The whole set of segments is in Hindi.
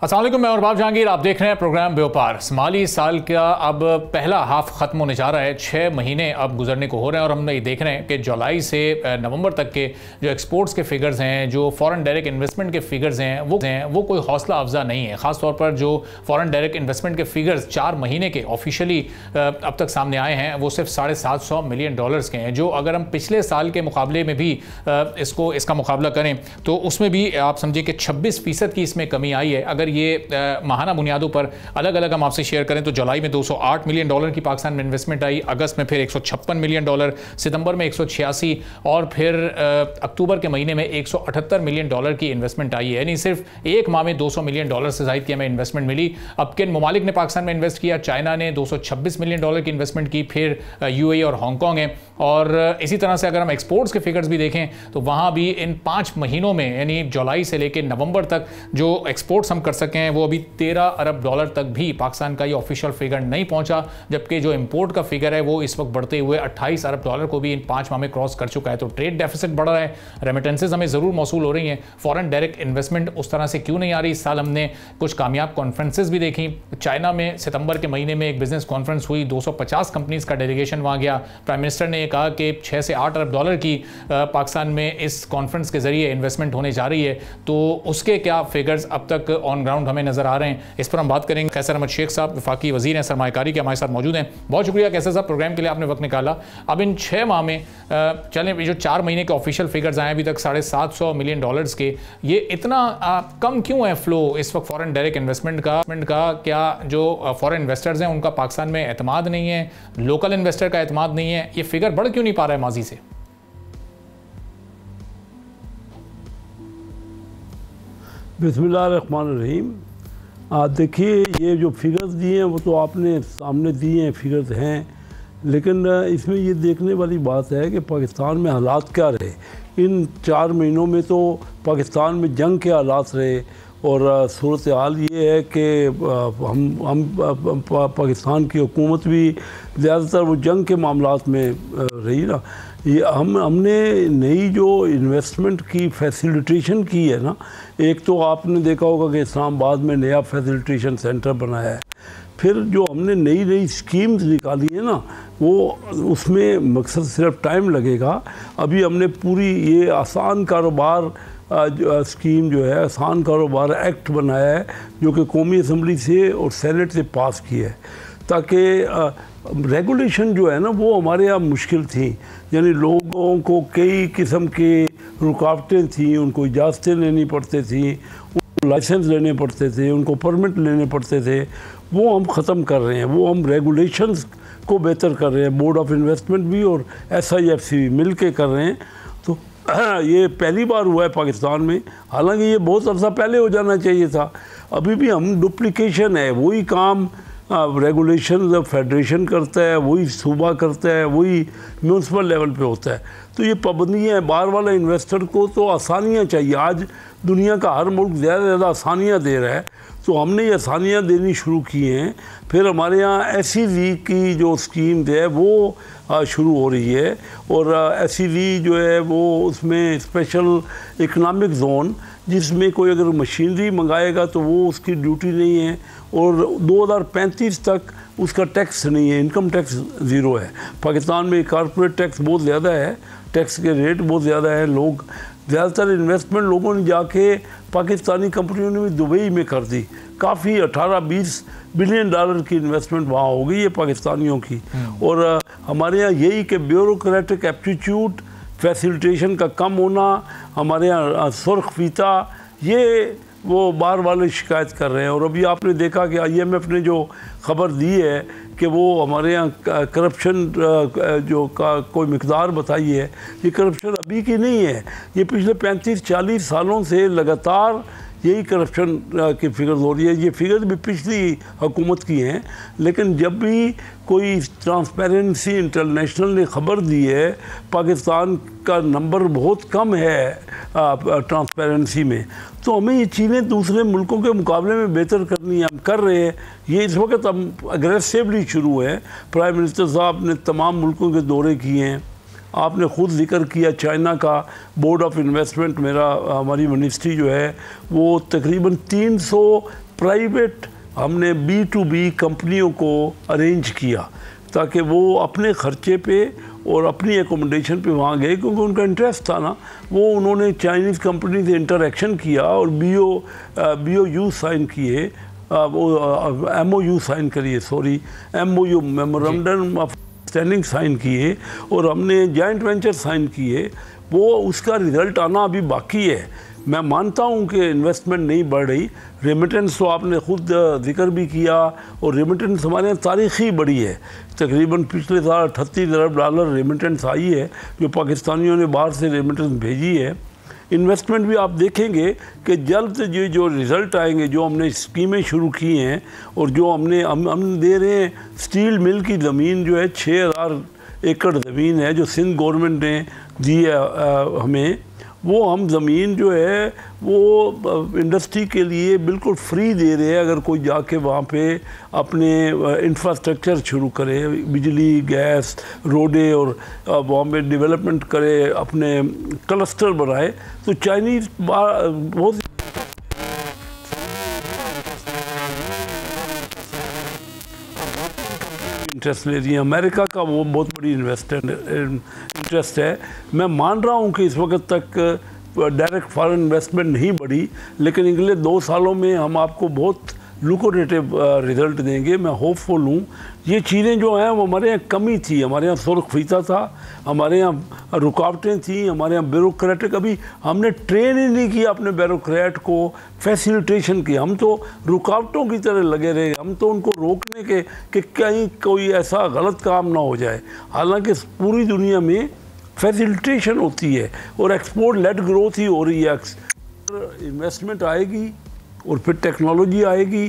अस्सलाम वालेकुम, मैं और बाब जहांगीर, आप देख रहे हैं प्रोग्राम व्यापार। माली साल का अब पहला हाफ खत्म होने जा रहा है। 6 महीने अब गुजरने को हो रहे हैं और हम ये देख रहे हैं कि जुलाई से नवंबर तक के जो एक्सपोर्ट्स के फिगर्स हैं, जो फॉरेन डायरेक्ट इन्वेस्टमेंट के फिगर्स हैं, वो कोई हौसला अफजा नहीं है। ख़ासतौर पर जो फॉरेन डायरेक्ट इन्वेस्टमेंट के फिगर्स 4 महीने के ऑफिशियली अब तक सामने आए हैं, वो सिर्फ $750 मिलियन के हैं। जो अगर हम पिछले साल के मुकाबले में भी इसका मुकाबला करें तो उसमें भी आप समझिए कि 26% की इसमें कमी आई है। अगर ये माहाना बुनियादों पर अलग अलग हम आपसे शेयर करें तो जुलाई में $208 मिलियन की पाकिस्तान में इन्वेस्टमेंट आई, अगस्त में फिर $156 मिलियन, सितंबर में 186 और फिर अक्टूबर के महीने में $178 मिलियन की इन्वेस्टमेंट आई है। यानी सिर्फ एक माह में $200 मिलियन से ज़ायद की हमें इन्वेस्टमेंट मिली। अब किन ममालिक ने पाकिस्तान में इन्वेस्ट किया? चाइना ने $226 मिलियन की इन्वेस्टमेंट की, फिर UAE और हांगकॉन्ग है। और इसी तरह से अगर हम एक्सपोर्ट्स के फिगर्स भी देखें तो वहाँ भी इन 5 महीनों में यानी जुलाई से लेकर नवंबर तक जो एक्सपोर्ट्स हम कर सके हैं वो अभी $13 अरब तक भी पाकिस्तान का ये ऑफिशियल फिगर नहीं पहुंचा, जबकि जो इंपोर्ट का फिगर है वो इस वक्त बढ़ते हुए $28 अरब को भी इन 5 माह में क्रॉस कर चुका है। तो ट्रेड डेफिसिट बढ़ रहा है, रेमिटेंसेज हमें ज़रूर मौसूल हो रही हैं, फॉरेन डायरेक्ट इन्वेस्टमेंट उस तरह से क्यों नहीं आ रही। इस साल हमने कुछ कामयाब कॉन्फ्रेंसेज भी देखी। चाइना में सितंबर के महीने में एक बिजनेस कॉन्फ्रेंस हुई, 250 कंपनीज का डेलीगेशन वहाँ गया। प्राइम मिनिस्टर ने कहा कि $6 से $8 अरब की पाकिस्तान में इस कॉन्फ्रेंस के जरिए इन्वेस्टमेंट होने जा रही है। तो उसके क्या फिगर्स अब तक ऑन ग्राउंड हमें नजर आ रहे हैं, इस पर हम बात करेंगे। कैसर अहमद शेख साहब वफाकी वजीर हैं सरमायाकारी के, हमारे साथ मौजूद हैं। बहुत शुक्रिया कैसर साहब, प्रोग्राम के लिए आपने वक्त निकाला। अब इन 6 माह में चलें, जो 4 महीने के ऑफिशियल फिगर्स आए अभी तक $750 मिलियन के, ये इतना कम क्यों है फ्लो इस वक्त फॉरेन डायरेक्ट इन्वेस्टमेंट का? क्या जो फॉरेन इन्वेस्टर्स हैं उनका पाकिस्तान में एतमाद नहीं है, लोकल इन्वेस्टर का एतमाद नहीं है? ये फिगर बढ़ क्यों नहीं पा रहा है माजी से? बिस्मिल्लाहिर्रहमानिर्रहीम। देखिए, ये जो फिगर्स दिए हैं वो तो आपने सामने दिए हैं, फिगर्स हैं, लेकिन इसमें ये देखने वाली बात है कि पाकिस्तान में हालात क्या रहे। इन 4 महीनों में तो पाकिस्तान में जंग के हालात रहे और सूरत हाल ये है कि हम पाकिस्तान की हुकूमत भी ज़्यादातर वो जंग के मामलात में रही ना। ये हमने नई जो इन्वेस्टमेंट की फैसिलिटेशन की है ना, एक तो आपने देखा होगा कि इस्लामाबाद में नया फैसिलिटेशन सेंटर बनाया है, फिर जो हमने नई स्कीम्स निकाली है ना, वो उसमें मकसद सिर्फ टाइम लगेगा। अभी हमने पूरी ये आसान कारोबार स्कीम जो है, आसान कारोबार एक्ट बनाया है, जो कि कौमी असम्बली से और सेनेट से पास किया है, ताकि रेगुलेशन जो है ना वो हमारे यहाँ मुश्किल थी। यानी लोगों को कई किस्म की रुकावटें थी, उनको इजाज़तें लेनी पड़ती थी, उनको लाइसेंस लेने पड़ते थे, उनको परमिट लेने पड़ते थे। वो हम ख़त्म कर रहे हैं, वो हम रेगुलेशंस को बेहतर कर रहे हैं। बोर्ड ऑफ इन्वेस्टमेंट भी और SIFC भी मिल के कर रहे हैं। तो ये पहली बार हुआ है पाकिस्तान में, हालांकि ये बहुत अर्सा पहले हो जाना चाहिए था। अभी भी हम डुप्लीकेशन है, वही काम रेगुलेशन फेडरेशन करता है, वही सूबा करता है, वही म्यूनसिपल लेवल पे होता है। तो ये पाबंदियाँ हैं। बाहर वाले इन्वेस्टर को तो आसानियाँ चाहिए। आज दुनिया का हर मुल्क ज़्यादा से ज़्यादा आसानियाँ दे रहा है, तो हमने ये आसानियाँ देनी शुरू की हैं। फिर हमारे यहाँ SEZ की जो स्कीम है वो शुरू हो रही है, और SEZ जो है वो उसमें स्पेशल इकनॉमिक जोन, जिसमें कोई अगर मशीनरी मंगाएगा तो वो उसकी ड्यूटी नहीं है, और 2035 तक उसका टैक्स नहीं है, इनकम टैक्स ज़ीरो है। पाकिस्तान में कॉर्पोरेट टैक्स बहुत ज़्यादा है, टैक्स के रेट बहुत ज़्यादा है। लोग ज़्यादातर इन्वेस्टमेंट लोगों ने जाके पाकिस्तानी कंपनियों ने भी दुबई में कर दी। काफ़ी 18-20 बिलियन डॉलर की इन्वेस्टमेंट वहाँ हो गई है पाकिस्तानियों की। और हमारे यहाँ यही कि ब्यूरोक्रेटिक एप्टीट्यूड, फैसिलिटेशन का कम होना, हमारे यहाँ सुर्ख फीता, ये वो बार वाले शिकायत कर रहे हैं। और अभी आपने देखा कि IMF ने जो खबर दी है कि वो हमारे यहाँ करप्शन जो का कोई मिकदार बताई है, ये करप्शन अभी की नहीं है, ये पिछले 35-40 सालों से लगातार यही करप्शन की फिगर्स हो रही है। ये फिगर्स भी पिछली हुकूमत की हैं, लेकिन जब भी कोई ट्रांसपेरेंसी इंटरनेशनल ने ख़बर दी है पाकिस्तान का नंबर बहुत कम है ट्रांसपेरेंसी में, तो हमें ये चीज़ें दूसरे मुल्कों के मुकाबले में बेहतर करनी है। हम कर रहे हैं, ये इस वक्त हम अग्रेसिवली शुरू है। प्राइम मिनिस्टर साहब ने तमाम मुल्कों के दौरे किए हैं। आपने ख़ुद जिक्र किया चाइना का बोर्ड ऑफ इन्वेस्टमेंट, हमारी मिनिस्ट्री जो है वो तकरीबन प्राइवेट हमने B2B कंपनियों को अरेंज किया ताकि वो अपने ख़र्चे पे और अपनी एकोमोडेशन पे वहाँ गए, क्योंकि उनका इंटरेस्ट था ना। वो उन्होंने चाइनीज़ कंपनी से इंटरेक्शन किया और BOU साइन किए, MOU साइन करिए, sorry MOU memorandum of understanding sign किए और हमने जॉइंट वेंचर साइन किए। वो उसका रिज़ल्ट आना अभी बाकी है। मैं मानता हूं कि इन्वेस्टमेंट नहीं बढ़ रही। रेमिटेंस तो आपने खुद जिक्र भी किया, और रेमिटेंस हमारे यहाँ तारीख़ी बढ़ी है। तकरीबन पिछले साल 38 अरब डॉलर रेमिटेंस आई है जो पाकिस्तानियों ने बाहर से रेमिटेंस भेजी है। इन्वेस्टमेंट भी आप देखेंगे कि जल्द जो रिज़ल्ट आएंगे, जो हमने स्कीमें शुरू की हैं और जो हम दे रहे हैं। स्टील मिल की ज़मीन जो है 6000 एकड़ ज़मीन है जो सिंध गवर्नमेंट ने दी है हमें। वो हम ज़मीन जो है वो इंडस्ट्री के लिए बिल्कुल फ्री दे रहे हैं। अगर कोई जाके वहाँ पे अपने इंफ्रास्ट्रक्चर शुरू करे, बिजली, गैस, रोडें, और वहाँ पे डेवलपमेंट करे, अपने क्लस्टर बनाए, तो चाइनीज़ बहुत इंटरेस्ट ले रही है। अमेरिका का वो बहुत बड़ी इंटरेस्ट है। मैं मान रहा हूँ कि इस वक्त तक डायरेक्ट फॉरेन इन्वेस्टमेंट नहीं बढ़ी, लेकिन अगले 2 सालों में हम आपको बहुत लुक्रेटिव रिज़ल्ट देंगे। मैं होपफुल हूँ। ये चीज़ें जो हैं वो हमारे यहाँ कमी थी, हमारे यहाँ सुर्ख फीता था, हमारे यहाँ रुकावटें थी, हमारे यहाँ ब्यूरोक्रेटिक, अभी हमने ट्रेन ही नहीं किया अपने ब्यूरोक्रेट को, फैसिलिटेशन की। हम तो रुकावटों की तरह लगे रहे, हम तो उनको रोकने के कि कहीं कोई ऐसा गलत काम ना हो जाए। हालांकि पूरी दुनिया में फैसिलिटेशन होती है और एक्सपोर्ट लेड ग्रोथ ही हो रही है। इन्वेस्टमेंट आएगी और फिर टेक्नोलॉजी आएगी,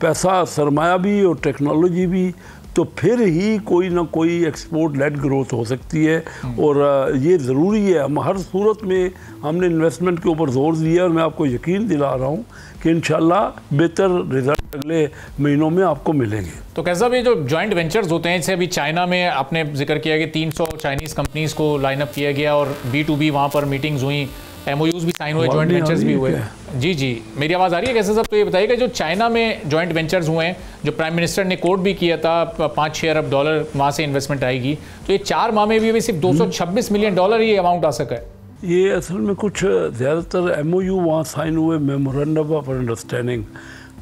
पैसा, सरमाया भी और टेक्नोलॉजी भी, तो फिर ही कोई ना कोई एक्सपोर्ट लेड ग्रोथ हो सकती है। और ये ज़रूरी है। हम हर सूरत में हमने इन्वेस्टमेंट के ऊपर जोर दिया, और मैं आपको यकीन दिला रहा हूँ कि इंशाल्लाह बेहतर रिजल्ट अगले महीनों में आपको मिलेंगे। तो कैसा भी जो जॉइंट वेंचर्स होते हैं, जैसे अभी चाइना में आपने जिक्र किया कि 300 चाइनीज़ कंपनीज़ को लाइनअप किया गया और B2B वहाँ पर मीटिंग्स हुई, MOUs भी साइन हुए, जॉइंट वेंचर्स भी हुए। जी, मेरी आवाज़ आ रही है कैसे साहब? तो ये बताइएगा, जो चाइना में जॉइंट वेंचर्स हुए हैं, जो प्राइम मिनिस्टर ने कोट भी किया था, 5-6 अरब डॉलर वहाँ से इन्वेस्टमेंट आएगी, तो ये 4 माह में भी सिर्फ $226 मिलियन ये अमाउंट आ सका है। ये असल में कुछ ज़्यादातर MOU वहाँ साइन हुए, memorandum of understanding,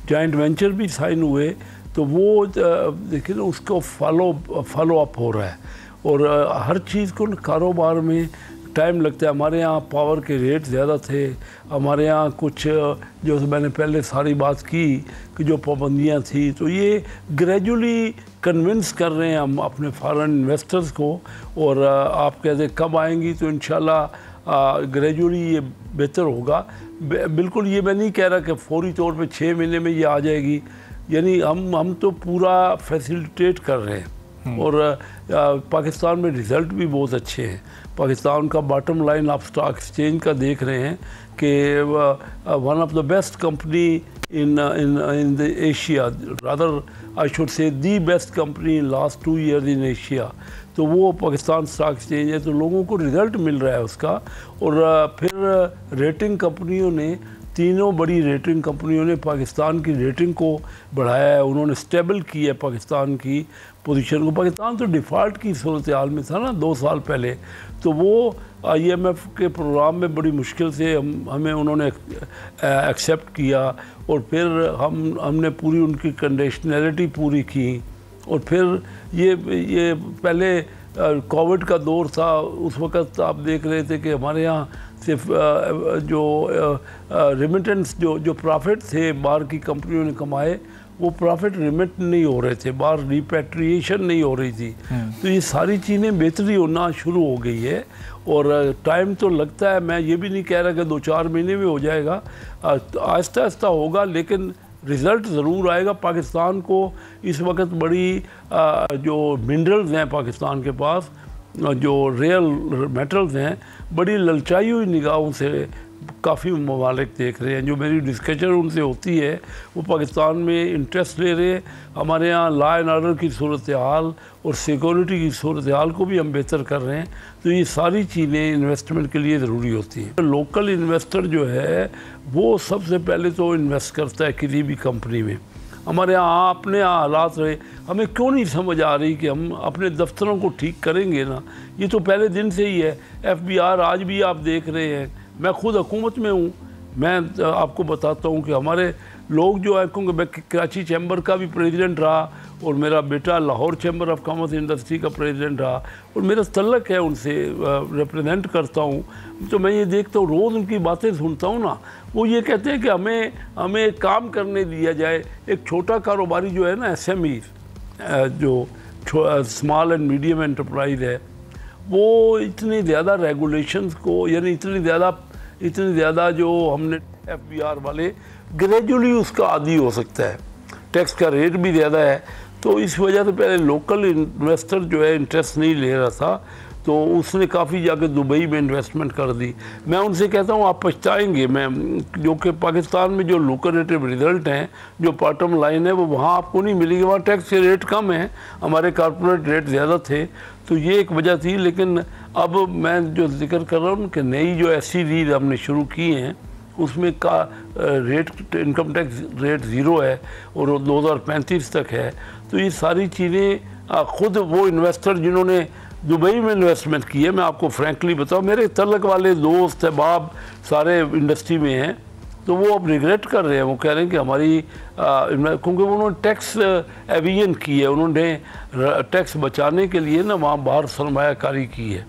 joint venture भी साइन हुए। तो वो देखिए ना, उसको फॉलो अप हो रहा है। और हर चीज़ को कारोबार में टाइम लगता है। हमारे यहाँ पावर के रेट ज़्यादा थे, हमारे यहाँ कुछ जो मैंने पहले सारी बात की कि जो पाबंदियाँ थी, तो ये ग्रेजुअली कन्विंस कर रहे हैं हम अपने फॉरेन इन्वेस्टर्स को। और आप कहते कब आएंगी, तो इंशाल्लाह ग्रेजुअली ये बेहतर होगा। बिल्कुल ये मैं नहीं कह रहा कि फौरी तौर पे 6 महीने में ये आ जाएगी, यानी हम तो पूरा फैसिलिटेट कर रहे हैं। और पाकिस्तान में रिज़ल्ट भी बहुत अच्छे हैं। पाकिस्तान का बॉटम लाइन आप स्टॉक एक्सचेंज का देख रहे हैं कि one of the best company in the Asia, rather I should say the best company in last 2 years in Asia. तो वो पाकिस्तान स्टॉक एक्सचेंज है। तो लोगों को रिज़ल्ट मिल रहा है उसका। और फिर रेटिंग कंपनियों ने, तीनों बड़ी रेटिंग कंपनियों ने पाकिस्तान की रेटिंग को बढ़ाया है। उन्होंने स्टेबल की है पाकिस्तान की पोजीशन को। पाकिस्तान तो डिफ़ॉल्ट की सूरत हाल में था ना 2 साल पहले, तो वो IMF के प्रोग्राम में बड़ी मुश्किल से हमें उन्होंने एक्सेप्ट किया। और फिर हमने पूरी उनकी कंडीशनैलिटी पूरी की। और फिर ये पहले कोविड का दौर था, उस वक़्त आप देख रहे थे कि हमारे यहाँ सिर्फ जो रेमिटेंस जो प्रॉफिट थे बाहर की कंपनियों ने कमाए, वो प्रॉफिट रिमिट नहीं हो रहे थे, बाहर रिपैट्रिएशन नहीं हो रही थी। तो ये सारी चीज़ें बेहतरी होना शुरू हो गई है। और टाइम तो लगता है, मैं ये भी नहीं कह रहा कि 2-4 महीने में हो जाएगा, आहिस्ता आहिस्ता होगा, लेकिन रिज़ल्ट ज़रूर आएगा। पाकिस्तान को इस वक्त बड़ी जो मिनरल्स हैं पाकिस्तान के पास, जो रियल मेटल्स हैं, बड़ी ललचाई हुई निगाहों से काफ़ी ममालिक देख रहे हैं। जो मेरी डिस्कशन उनसे होती है वो पाकिस्तान में इंटरेस्ट ले रहे हैं। हमारे यहाँ लॉ एंड ऑर्डर की सूरत हाल और सिक्योरिटी की सूरत हाल को भी हम बेहतर कर रहे हैं। तो ये सारी चीज़ें इन्वेस्टमेंट के लिए ज़रूरी होती हैं। लोकल इन्वेस्टर जो है वो सबसे पहले तो इन्वेस्ट करता है किसी भी कंपनी में। हमारे यहाँ अपने यहाँ हालात रहे, हमें क्यों नहीं समझ आ रही कि हम अपने दफ्तरों को ठीक करेंगे ना। ये तो पहले दिन से ही है। FBR आज भी आप देख रहे हैं, मैं खुद हुकूमत में हूँ। मैं आपको बताता हूँ कि हमारे लोग जो है, क्योंकि मैं कराची चैम्बर का भी प्रेसिडेंट रहा और मेरा बेटा Lahore chamber of commerce industry का प्रेसिडेंट रहा और मेरा तल्लक है उनसे, रिप्रेजेंट करता हूँ। तो मैं ये देखता हूँ, रोज़ उनकी बातें सुनता हूँ ना, वो ये कहते हैं कि हमें काम करने दिया जाए। एक छोटा कारोबारी जो है ना, SME जो स्मॉल एंड मीडियम एंटरप्राइज है, वो इतनी ज़्यादा रेगुलेशंस को, यानी इतनी ज़्यादा जो हमने FBR वाले ग्रेजुअली उसका आदी हो सकता है। टैक्स का रेट भी ज़्यादा है, तो इस वजह से पहले लोकल इन्वेस्टर जो है इंटरेस्ट नहीं ले रहा था, तो उसने काफ़ी जाके दुबई में इन्वेस्टमेंट कर दी। मैं उनसे कहता हूँ आप पछताएंगे। मैं जो कि पाकिस्तान में जो लुक्रेटिव रिजल्ट हैं, जो बॉटम लाइन है, वो वहाँ आपको नहीं मिलेगी। वहाँ टैक्स के रेट कम है, हमारे कॉर्पोरेट रेट ज़्यादा थे, तो ये एक वजह थी। लेकिन अब मैं जो जिक्र कर रहा हूँ कि नई जो SEZ हमने शुरू की हैं, उसमें का रेट, इनकम टैक्स रेट 0 है और 2035 तक है। तो ये सारी चीज़ें ख़ुद वो इन्वेस्टर जिन्होंने दुबई में इन्वेस्टमेंट की है, मैं आपको फ्रैंकली बताऊँ, मेरे तल्लक वाले दोस्त अहबाब सारे इंडस्ट्री में हैं, तो वो अब रिग्रेट कर रहे हैं। वो कह रहे हैं कि हमारी क्योंकि उन्होंने टैक्स एविजन की है, उन्होंने टैक्स बचाने के लिए ना वहाँ बाहर सरमायाकारी की है।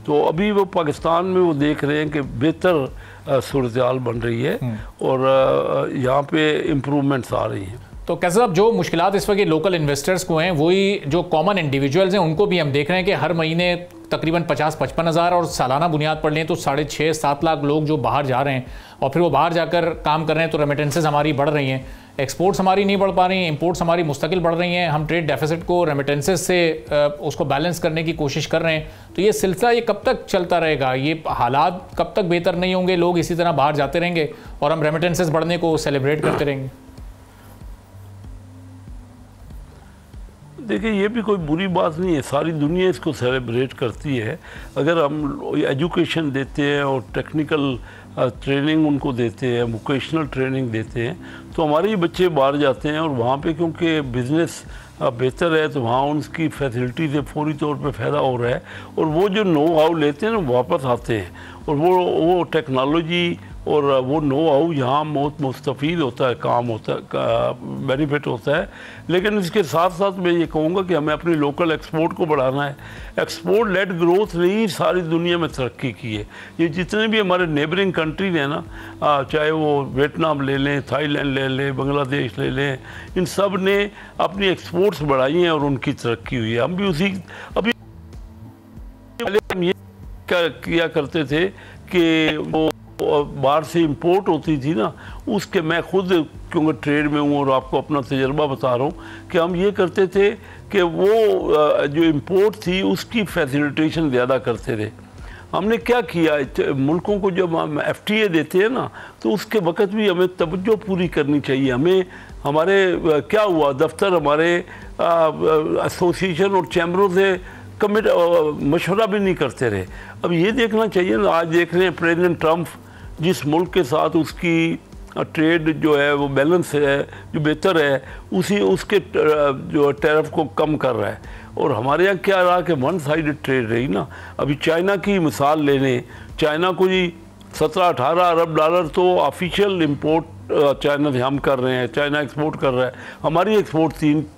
तो अभी वो पाकिस्तान में वो देख रहे हैं कि बेहतर सूरत हाल बन रही है और यहाँ पे इम्प्रूवमेंट्स आ रही हैं। तो कैसे साहब, जो मुश्किलात इस वक्त लोकल इन्वेस्टर्स को हैं, वही जो कॉमन इंडिविजुअल्स हैं उनको भी हम देख रहे हैं कि हर महीने तकरीबन 50-55 हज़ार और सालाना बुनियाद पर लें तो 6.5-7 लाख लोग जो बाहर जा रहे हैं और फिर वो बाहर जाकर काम कर रहे हैं। तो रेमिटेंसेस हमारी बढ़ रही हैं, एक्सपोर्ट्स हमारी नहीं बढ़ पा रही हैं, इंपोर्ट्स हमारी मुस्तकिल बढ़ रही हैं। हम ट्रेड डेफिसिट को रेमिटेंसेस से उसको बैलेंस करने की कोशिश कर रहे हैं। तो ये सिलसिला ये कब तक चलता रहेगा? ये हालात कब तक बेहतर नहीं होंगे? लोग इसी तरह बाहर जाते रहेंगे और हम रेमिटेंसेस बढ़ने को सेलिब्रेट करते रहेंगे? देखिए, ये भी कोई बुरी बात नहीं है, सारी दुनिया इसको सेलिब्रेट करती है। अगर हम एजुकेशन देते हैं और टेक्निकल ट्रेनिंग उनको देते हैं, वोकेशनल ट्रेनिंग देते हैं, तो हमारे ही बच्चे बाहर जाते हैं और वहाँ पे क्योंकि बिज़नेस बेहतर है तो वहाँ उनकी फैसिलिटी से फौरी तौर पे फ़ायदा हो रहा है और वो जो नो हाउ लेते हैं ना वापस आते हैं और वो टेक्नोलॉजी और वो नो हाउ यहाँ बहुत मुस्तफ़ीद होता है, काम होता है, बेनिफिट होता है। लेकिन इसके साथ साथ मैं ये कहूँगा कि हमें अपनी लोकल एक्सपोर्ट को बढ़ाना है। एक्सपोर्ट लेड ग्रोथ ने ही सारी दुनिया में तरक्की की है। ये जितने भी हमारे नेबरिंग कंट्रीज हैं ना, चाहे वो वियतनाम ले लें, थाईलैंड ले लें, बांग्लादेश ले लें, इन सब ने अपनी एक्सपोर्ट्स बढ़ाई हैं और उनकी तरक्की हुई है। हम भी अभी पहले हम ये किया करते थे कि वो बाहर से इंपोर्ट होती थी ना, उसके मैं खुद क्योंकि ट्रेड में हूँ और आपको अपना तजर्बा बता रहा हूँ कि हम ये करते थे कि वो जो इंपोर्ट थी उसकी फैसिलिटेशन ज़्यादा करते थे। हमने क्या किया, मुल्कों को जब हम FTA देते हैं ना, तो उसके वक़्त भी हमें तवज्जो पूरी करनी चाहिए। हमें हमारे क्या हुआ, दफ्तर हमारे एसोसिएशन और चैम्बरों से मशवरा भी नहीं करते रहे। अब ये देखना चाहिए ना, आज देख रहे हैं प्रेसिडेंट ट्रंप जिस मुल्क के साथ उसकी ट्रेड जो है वो बैलेंस है, जो बेहतर है, उसके जो टैरिफ को कम कर रहा है। और हमारे यहाँ क्या रहा कि वन साइडेड ट्रेड रही ना। अभी चाइना की मिसाल ले लें, चाइना को जी 17-18 अरब डॉलर तो ऑफिशियल इंपोर्ट चाइना से हम कर रहे हैं, चाइना एक्सपोर्ट कर रहा है, हमारी एक्सपोर्ट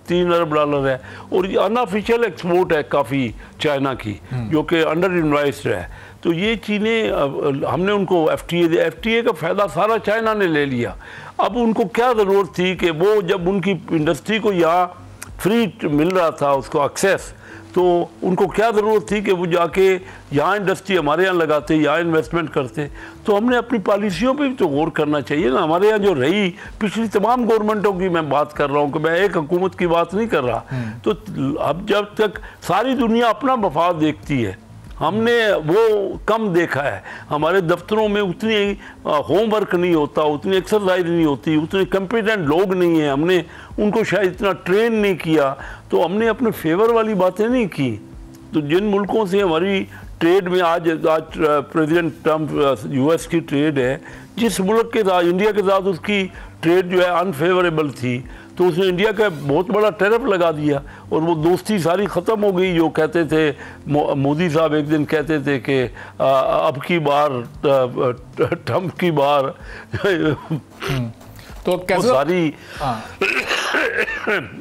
3 अरब डॉलर है और ये अनऑफिशियल एक्सपोर्ट है काफ़ी चाइना की, जो कि अंडर इन्वाइस्ड है। तो ये चीज़ें हमने उनको FTA का फ़ायदा सारा चाइना ने ले लिया। अब उनको क्या ज़रूरत थी कि वो जब उनकी इंडस्ट्री को यहाँ फ्री मिल रहा था उसको एक्सेस, तो उनको क्या ज़रूरत थी कि वो जाके यहाँ इंडस्ट्री हमारे यहाँ लगाते, यहाँ इन्वेस्टमेंट करते। तो हमने अपनी पॉलिसियों पे भी तो गौर करना चाहिए ना। हमारे यहाँ जो रही पिछली तमाम गवर्नमेंटों की मैं बात कर रहा हूँ, कि मैं एक हुकूमत की बात नहीं कर रहा। तो अब जब तक सारी दुनिया अपना मफाद देखती है, हमने वो कम देखा है। हमारे दफ्तरों में उतनी होमवर्क नहीं होता, उतनी एक्सरसाइज नहीं होती, उतने कॉम्पिटेंट लोग नहीं हैं, हमने उनको शायद इतना ट्रेन नहीं किया, तो हमने अपने फेवर वाली बातें नहीं की। तो जिन मुल्कों से हमारी ट्रेड में आज प्रेसिडेंट ट्रम्प यूएस की ट्रेड है, जिस मुल्क के साथ, इंडिया के साथ उसकी ट्रेड जो है अनफेवरेबल थी, तो उसने इंडिया का बहुत बड़ा टैरिफ लगा दिया और वो दोस्ती सारी ख़त्म हो गई। जो कहते थे, मोदी साहब एक दिन कहते थे कि अब की बार ट्रम्प की बार तो कैसे सारी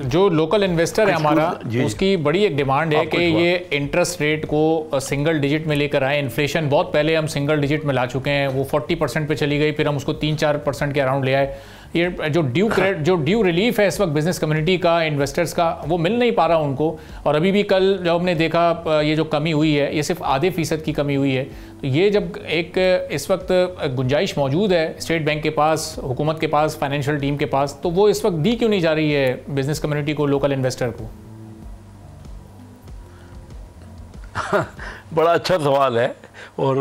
जो लोकल इन्वेस्टर है हमारा, उसकी बड़ी एक डिमांड है कि ये इंटरेस्ट रेट को सिंगल डिजिट में लेकर आए। इन्फ्लेशन बहुत पहले हम सिंगल डिजिट में ला चुके हैं, वो 40% पे चली गई, फिर हम उसको 3-4% के अराउंड ले आए। ये जो ड्यू रिलीफ है इस वक्त बिजनेस कम्युनिटी का, इन्वेस्टर्स का, वो मिल नहीं पा रहा उनको। और अभी भी कल जब हमने देखा ये जो कमी हुई है, ये सिर्फ आधे फीसद की कमी हुई है। तो ये जब एक इस वक्त गुंजाइश मौजूद है स्टेट बैंक के पास, हुकूमत के पास, फाइनेंशियल टीम के पास, तो वो इस वक्त दी क्यों नहीं जा रही है बिजनेस कम्युनिटी को, लोकल इन्वेस्टर को? बड़ा अच्छा सवाल है। और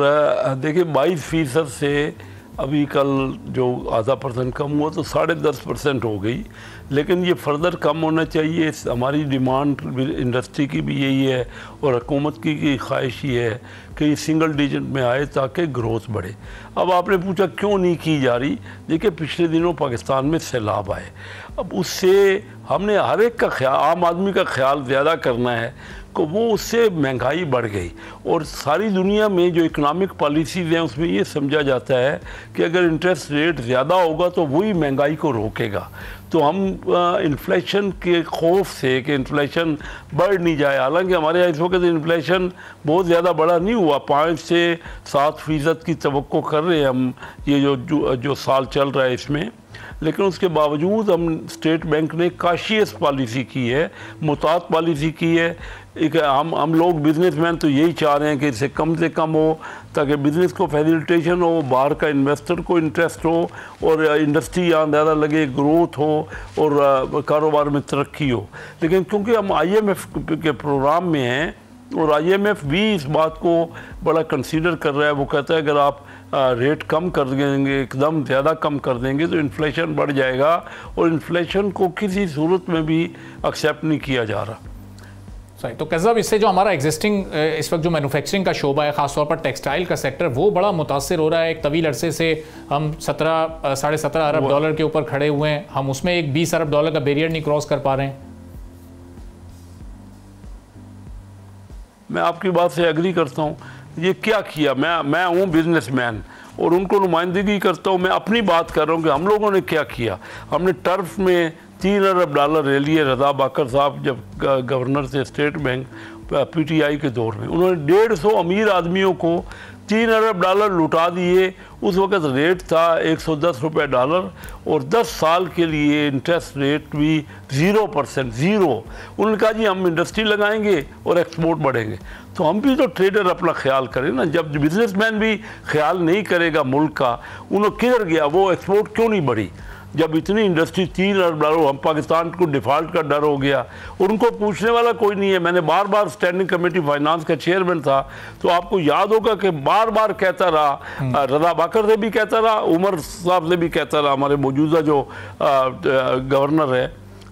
देखिए 22% से अभी कल जो आधा % कम हुआ तो 10.5% हो गई, लेकिन ये फर्दर कम होना चाहिए। हमारी डिमांड इंडस्ट्री की भी यही है और हुकूमत की ख्वाहिश ये है कि सिंगल डिजिट में आए ताकि ग्रोथ बढ़े। अब आपने पूछा क्यों नहीं की जा रही। देखिए पिछले दिनों पाकिस्तान में सैलाब आए, अब उससे हमने हर एक का ख्याल, आम आदमी का ख्याल ज़्यादा करना है कि वो उससे महंगाई बढ़ गई। और सारी दुनिया में जो इकनॉमिक पॉलिसीज़ हैं उसमें ये समझा जाता है कि अगर इंटरेस्ट रेट ज़्यादा होगा तो वही महंगाई को रोकेगा। तो हम इन्फ्लेशन के खौफ से कि इन्फ्लेशन बढ़ नहीं जाए, हालांकि हमारे यहाँ इस वक्त इन्फ्लेशन बहुत ज़्यादा बड़ा नहीं हुआ, 5 से 7% की तवक्को कर रहे हैं हम ये जो साल चल रहा है इसमें। लेकिन उसके बावजूद हम स्टेट बैंक ने काशियस पॉलिसी की है, मुतात पॉलिसी की है। एक हम लोग बिजनेसमैन तो यही चाह रहे हैं कि इससे कम से कम हो ताकि बिज़नेस को फैसिलिटेशन हो, बाहर का इन्वेस्टर को इंटरेस्ट हो और इंडस्ट्री यहाँ ज़्यादा लगे, ग्रोथ हो और कारोबार में तरक्की हो। लेकिन क्योंकि हम IMF के प्रोग्राम में हैं और IMF भी इस बात को बड़ा कंसीडर कर रहा है, वो कहता है अगर आप रेट कम कर देंगे, एकदम ज़्यादा कम कर देंगे तो इन्फ्लेशन बढ़ जाएगा और इन्फ्लेशन को किसी सूरत में भी एक्सेप्ट नहीं किया जा रहा। सही। तो कैसा इससे जो हमारा एग्जिस्टिंग इस वक्त जो मैन्युफैक्चरिंग का शोबा है, ख़ासतौर पर टेक्सटाइल का सेक्टर, वो बड़ा मुतासर हो रहा है। एक तवील अरसे से हम 17.5 अरब डॉलर के ऊपर खड़े हुए हैं, हम उसमें एक 20 अरब डॉलर का बैरियर नहीं क्रॉस कर पा रहे हैं। मैं आपकी बात से एग्री करता हूँ। ये क्या किया, मैं हूँ बिजनेसमैन और उनको नुमाइंदगी करता हूँ, मैं अपनी बात कर रहा हूँ कि हम लोगों ने क्या किया। हमने टर्फ में 3 अरब डॉलर ले लिए। रज़ा बाकर साहब जब गवर्नर थे स्टेट बैंक PTI के दौर में, उन्होंने 150 अमीर आदमियों को 3 अरब डॉलर लुटा दिए। उस वक़्त रेट था 110 रुपये डॉलर और 10 साल के लिए इंटरेस्ट रेट भी 0%, 0। उन्होंने कहा जी हम इंडस्ट्री लगाएंगे और एक्सपोर्ट बढ़ेंगे। तो हम भी तो ट्रेडर अपना ख्याल करें ना, जब बिजनेसमैन भी ख्याल नहीं करेगा मुल्क का, उन्होंने किधर गया, वो एक्सपोर्ट क्यों नहीं बढ़ी। जब इतनी इंडस्ट्री 3 अरब डॉलर, हम पाकिस्तान को डिफ़ॉल्ट का डर हो गया और उनको पूछने वाला कोई नहीं है। मैंने बार बार स्टैंडिंग कमेटी फाइनेंस का चेयरमैन था, तो आपको याद होगा कि बार बार कहता रहा, रज़ा बाकर से भी कहता रहा, उमर साहब से भी कहता रहा, हमारे मौजूदा जो गवर्नर है,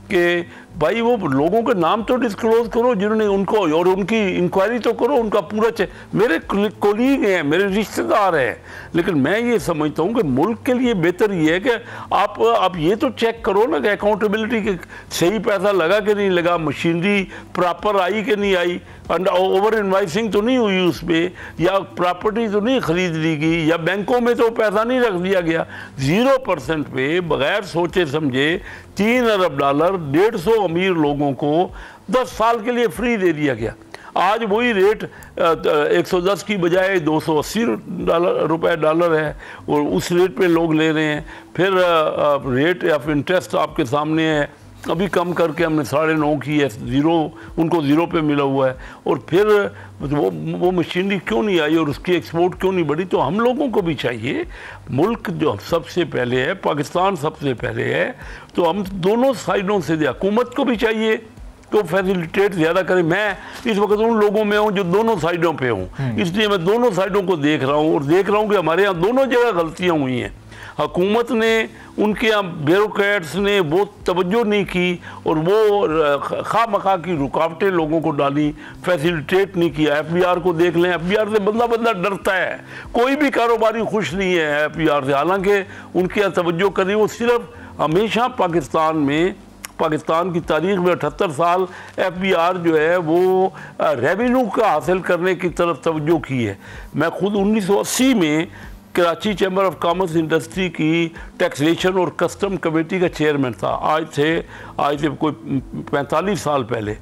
कि भाई वो लोगों के नाम तो डिस्क्लोज करो जिन्होंने उनको, और उनकी इंक्वायरी तो करो, उनका पूरा मेरे कोलीग हैं, मेरे रिश्तेदार हैं। लेकिन मैं ये समझता हूँ कि मुल्क के लिए बेहतर ये है कि आप ये तो चेक करो ना कि अकाउंटेबिलिटी के सही पैसा लगा कि नहीं लगा, मशीनरी प्रॉपर आई कि नहीं आई, ओवर इन्वाइसिंग तो नहीं हुई उस पर, या प्रॉपर्टी तो नहीं खरीद ली गई, या बैंकों में तो पैसा नहीं रख दिया गया। 0% पे बगैर सोचे समझे 3 अरब डॉलर 150 अमीर लोगों को 10 साल के लिए फ्री दे दिया गया। आज वही रेट 110 की बजाय 280 रुपये डॉलर है और उस रेट पे लोग ले रहे हैं। फिर रेट ऑफ इंटरेस्ट आपके सामने है, अभी कम करके हमने 9.5 की है, 0 उनको 0 पे मिला हुआ है। और फिर वो मशीनरी क्यों नहीं आई और उसकी एक्सपोर्ट क्यों नहीं बढ़ी। तो हम लोगों को भी चाहिए, मुल्क जो सबसे पहले है, पाकिस्तान सबसे पहले है, तो हम दोनों साइडों से, हुकूमत को भी चाहिए तो फैसिलिटेट ज़्यादा करें। मैं इस वक्त उन लोगों में हूँ जो दोनों साइडों पे हूँ, इसलिए मैं दोनों साइडों को देख रहा हूँ और देख रहा हूँ कि हमारे यहाँ दोनों जगह गलतियाँ हुई हैं। हुकूमत ने, उनके यहाँ ब्यूरोक्रेट्स ने बहुत तवज्जो नहीं की और वो खामखा की रुकावटें लोगों को डाली, फैसिलिटेट नहीं किया। FBR को देख लें, FBR से बंदा डरता है, कोई भी कारोबारी खुश नहीं है FBR से, हालांकि उनके यहाँ तवज्जो करी। वो सिर्फ हमेशा पाकिस्तान की तारीख में 78 साल FBR जो है वो रेवेन्यू का हासिल करने की तरफ तवज्जो की है। मैं खुद 1980 में Karachi chamber of commerce industry की टैक्सेशन और कस्टम कमेटी का चेयरमैन था, आज से कोई 45 साल पहले।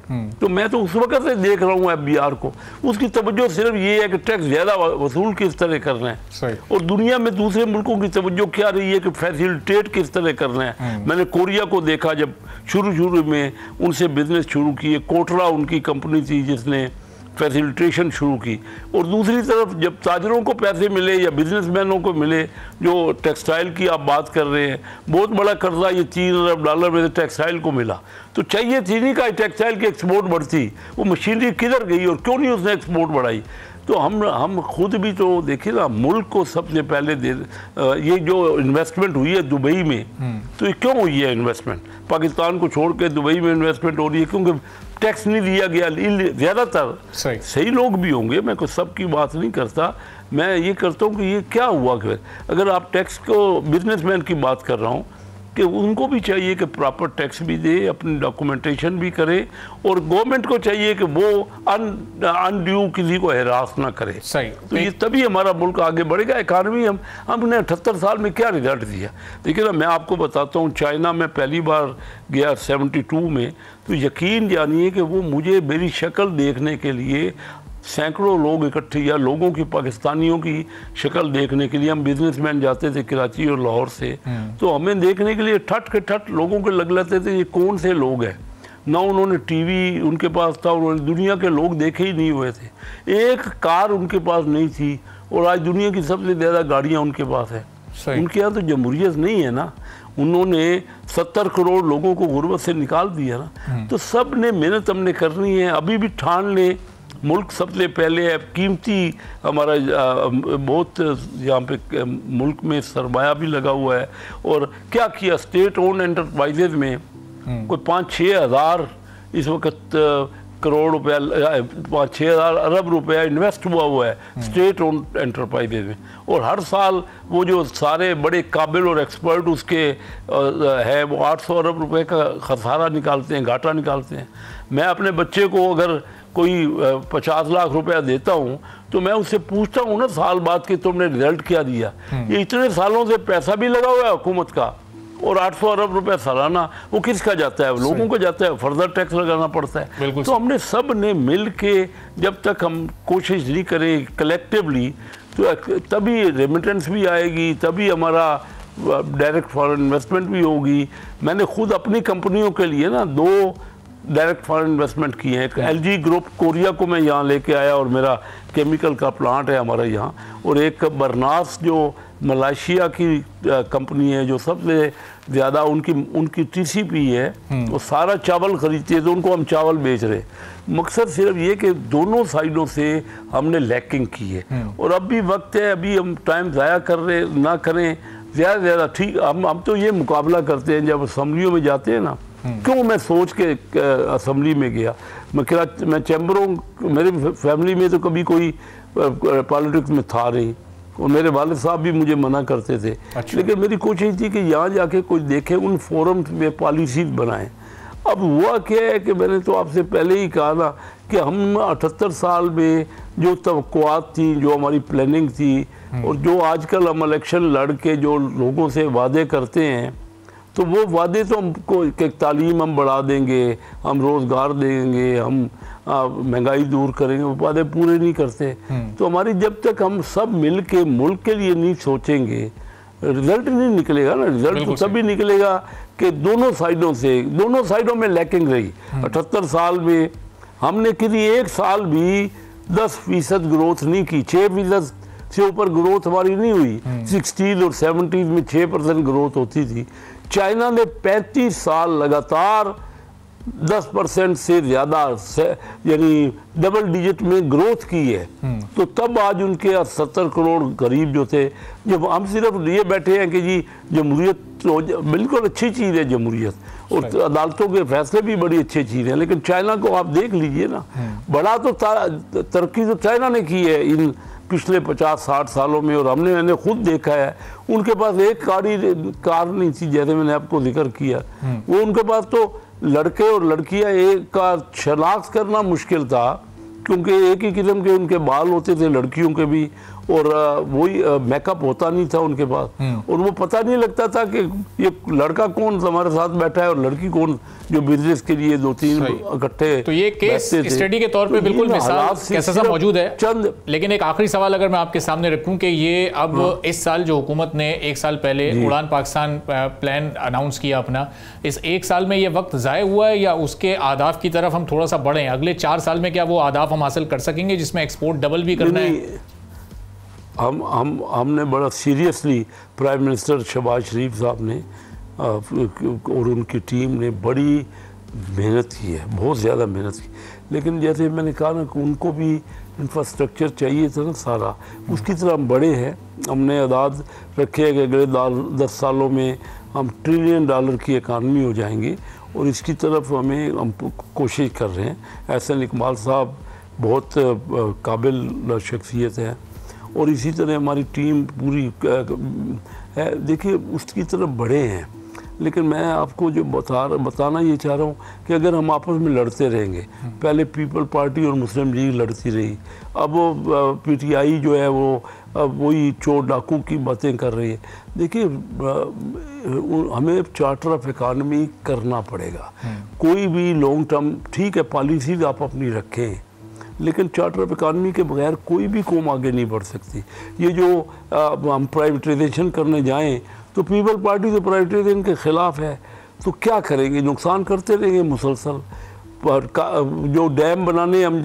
तो मैं तो उस वक्त से देख रहा हूँ FBR को, उसकी तवज्जो सिर्फ ये है कि टैक्स ज़्यादा वसूल किस तरह करना है, और दुनिया में दूसरे मुल्कों की तवज्जो क्या रही है कि फैसिलिटेट किस तरह करना है। मैंने कोरिया को देखा, जब शुरू में उनसे बिजनेस शुरू किए, कोटरा उनकी कंपनी थी जिसने फैसिलिटेशन शुरू की, और दूसरी तरफ जब ताजरों को पैसे मिले या बिजनेसमैनों को मिले, जो टेक्सटाइल की आप बात कर रहे हैं, बहुत बड़ा कर्जा ये $3 अरब में टेक्सटाइल को मिला, तो चाहिए थी नहीं कि टेक्सटाइल की एक्सपोर्ट बढ़ती, वो मशीनरी किधर गई और क्यों नहीं उसने एक्सपोर्ट बढ़ाई। तो हम खुद भी तो देखिए ना, मुल्क को सबसे पहले ये जो इन्वेस्टमेंट हुई है दुबई में, तो ये क्यों हुई है इन्वेस्टमेंट? पाकिस्तान को छोड़ के दुबई में इन्वेस्टमेंट हो रही है क्योंकि टैक्स नहीं दिया गया। ज़्यादातर सही लोग भी होंगे, मैं कोई सबकी बात नहीं करता, मैं ये करता हूँ कि ये क्या हुआ। अगर आप टैक्स को, बिजनेसमैन की बात कर रहा हूँ, कि उनको भी चाहिए कि प्रॉपर टैक्स भी दे, अपनी डॉक्यूमेंटेशन भी करे, और गवर्नमेंट को चाहिए कि वो अनड्यू किसी को हैरास ना करे। सही। तो ये तभी हमारा मुल्क आगे बढ़ेगा। इकानमी हमने 78 साल में क्या रिजल्ट दिया। देखिए ना, मैं आपको बताता हूँ, चाइना में पहली बार गया 72 में, तो यकीन जानिए कि वो मुझे मेरी शक्ल देखने के लिए सैकड़ों लोग इकट्ठे, या लोगों की, पाकिस्तानियों की शक्ल देखने के लिए, हम बिजनेसमैन जाते थे कराची और लाहौर से, तो हमें देखने के लिए ठट लोगों के लग लेते थे ये कौन से लोग हैं। ना उन्होंने टीवी उनके पास था, उन्होंने दुनिया के लोग देखे ही नहीं हुए थे, एक कार उनके पास नहीं थी, और आज दुनिया की सबसे ज़्यादा गाड़ियाँ उनके पास है। उनके यहाँ तो जमहूरियत नहीं है ना, उन्होंने 70 करोड़ लोगों को गुर्बत से निकाल दिया ना। तो सब ने मेहनत हमने करनी है, अभी भी ठान ले, मुल्क सबसे पहले है, कीमती हमारा बहुत यहाँ पे मुल्क में सरमाया भी लगा हुआ है। और क्या किया, स्टेट ओन एंटरप्राइजेज में कोई 5-6 हज़ार इस वक्त करोड़ रुपया, 5-6 हज़ार अरब रुपया इन्वेस्ट हुआ है स्टेट ओन एंटरप्राइजेज में, और हर साल वो जो सारे बड़े काबिल और एक्सपर्ट उसके है, वो 800 अरब रुपए का खसारा निकालते हैं, घाटा निकालते हैं। मैं अपने बच्चे को अगर कोई 50 लाख रुपया देता हूँ तो मैं उससे पूछता हूँ ना साल बाद कि तुमने रिजल्ट क्या दिया। ये इतने सालों से पैसा भी लगा हुआ है हुकूमत का, और 800 अरब रुपया सालाना वो किसका जाता है? लोगों को जाता है, फर्दर टैक्स लगाना पड़ता है। तो हमने सब ने मिल के, जब तक हम कोशिश नहीं करें कलेक्टिवली, तो तभी रेमिटेंस भी आएगी, तभी हमारा डायरेक्ट फॉरेन इन्वेस्टमेंट भी होगी। मैंने खुद अपनी कंपनियों के लिए ना 2 डायरेक्ट फॉरेन इन्वेस्टमेंट किए हैं। एक LG ग्रुप कोरिया को मैं यहाँ लेके आया, और मेरा केमिकल का प्लांट है हमारा यहाँ, और एक बरनास जो मलेशिया की कंपनी है, जो सबसे ज़्यादा उनकी TCP है, वो सारा चावल खरीदती है, तो उनको हम चावल बेच रहे। मकसद सिर्फ ये कि दोनों साइडों से हमने लैकिंग की है, और अब भी वक्त है, अभी हम टाइम ज़ाया कर रहे ना करें ज़्यादा से ज़्यादा। ठीक, हम तो ये मुकाबला करते हैं जब असम्बलियों में जाते हैं ना, क्यों मैं सोच के असम्बली में गया, मैं चैम्बरों, मेरी फैमिली में तो कभी कोई पॉलिटिक्स में था नहीं, और मेरे वालिद साहब भी मुझे मना करते थे। अच्छा। लेकिन मेरी कोशिश थी कि यहाँ जाके कोई देखे, उन फोरम्स में पॉलिसीज बनाएं। अब हुआ क्या है कि मैंने तो आपसे पहले ही कहा ना कि हम 78 साल में जो तवक्कुआत थी, जो हमारी प्लानिंग थी, और जो आजकल हम इलेक्शन लड़ के जो लोगों से वादे करते हैं, तो वो वादे तो हमको कि तालीम हम बढ़ा देंगे, हम रोज़गार देंगे, हम महंगाई दूर करेंगे, वो वादे पूरे नहीं करते। तो हमारी जब तक हम सब मिल के मुल्क के लिए नहीं सोचेंगे, रिजल्ट नहीं निकलेगा ना। रिजल्ट तो तभी निकलेगा कि दोनों साइडों में लैकिंग रही। 78 साल में हमने किसी एक साल भी 10% ग्रोथ नहीं की, 6% से ऊपर ग्रोथ हमारी नहीं हुई। 60s और 70s में 6% ग्रोथ होती थी। चाइना ने 35 साल लगातार 10% से ज़्यादा यानी डबल डिजिट में ग्रोथ की है, तो तब आज उनके 70 करोड़ गरीब जो थे, जब हम सिर्फ ये बैठे हैं कि जी जमहूरियत तो बिल्कुल अच्छी चीज़ है जमहूरियत, और अदालतों के फैसले भी बड़ी अच्छी चीज़ है, लेकिन चाइना को आप देख लीजिए ना, बड़ा तो तरक्की तो चाइना ने की है इन पिछले 50-60 सालों में, और मैंने खुद देखा है उनके पास एक कार नहीं थी, जैसे मैंने आपको जिक्र किया, वो उनके पास तो लड़के और लड़कियां एक का शनाख्त करना मुश्किल था, क्योंकि एक ही किस्म के उनके बाल होते थे लड़कियों के भी, और वही मेकअप होता नहीं था उनके पास, और वो पता नहीं लगता था कि ये लड़का कौन हमारे साथ बैठा है और लड़की कौन, जो बिजनेस के लिए 2-3 इकट्ठे। तो ये केस स्टडी के तौर पे बिल्कुल मिसाल कैसा मौजूद है चंद। लेकिन एक आखिरी सवाल अगर मैं आपके सामने रखूं कि ये अब इस साल जो हुकूमत ने 1 साल पहले उड़ान पाकिस्तान प्लान अनाउंस किया अपना, इस 1 साल में ये वक्त ज़ाय हुआ है या उसके आदाफ की तरफ हम थोड़ा सा बढ़े? अगले 4 साल में क्या वो आदाफ हम हासिल कर सकेंगे जिसमें एक्सपोर्ट डबल भी करना है? हमने बड़ा सीरियसली, प्राइम मिनिस्टर शहबाज शरीफ साहब ने और उनकी टीम ने बड़ी मेहनत की है, बहुत ज़्यादा मेहनत की, लेकिन जैसे मैंने कहा ना कि उनको भी इंफ्रास्ट्रक्चर चाहिए था ना सारा, उसकी तरह हम बड़े हैं। हमने आदाद रखे हैं कि अगले 10 सालों में हम $1 ट्रिलियन की इकानमी हो जाएंगे, और इसकी तरफ हम कोशिश कर रहे हैं। एहसन इकबाल साहब बहुत काबिल शख्सियत है, और इसी तरह हमारी टीम पूरी है। देखिए उसकी तरफ बढ़े हैं, लेकिन मैं आपको जो बताना ये चाह रहा हूँ कि अगर हम आपस में लड़ते रहेंगे, पहले पीपल पार्टी और मुस्लिम लीग लड़ती रही, अब वो PTI जो है वो वही चोर डाकू की बातें कर रही है। देखिए हमें चार्टर ऑफ इकानमी करना पड़ेगा, कोई भी लॉन्ग टर्म, ठीक है पॉलिसीज आप अपनी रखें, लेकिन चार्टर ऑफ इकानमी के बगैर कोई भी कौम आगे नहीं बढ़ सकती। ये जो हम प्राइवेटाइजेशन करने जाएं, तो पीपल पार्टी तो प्राइवेटाइजेशन के ख़िलाफ़ है, तो क्या करेंगे? नुकसान करते रहेंगे मुसलसल। पर जो डैम बनाने हम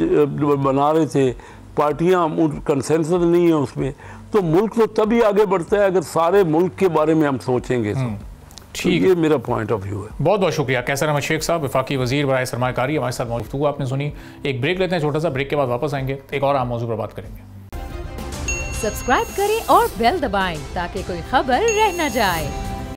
बना रहे थे, पार्टियाँ कंसेंसस नहीं है उसमें, तो मुल्क तो तभी आगे बढ़ता है अगर सारे मुल्क के बारे में हम सोचेंगे। ठीक, ये मेरा पॉइंट ऑफ व्यू है। बहुत बहुत शुक्रिया कैसर अहमद शेख साहब, वफाकी वजीर बराए सरमाकारी, हमारे साथ मौजूद आपने सुनी। एक ब्रेक लेते हैं छोटा सा, ब्रेक के बाद वापस आएंगे, एक और आम मौजू पर बात करेंगे। सब्सक्राइब करें और बेल दबाएं ताकि कोई खबर रह न जाए।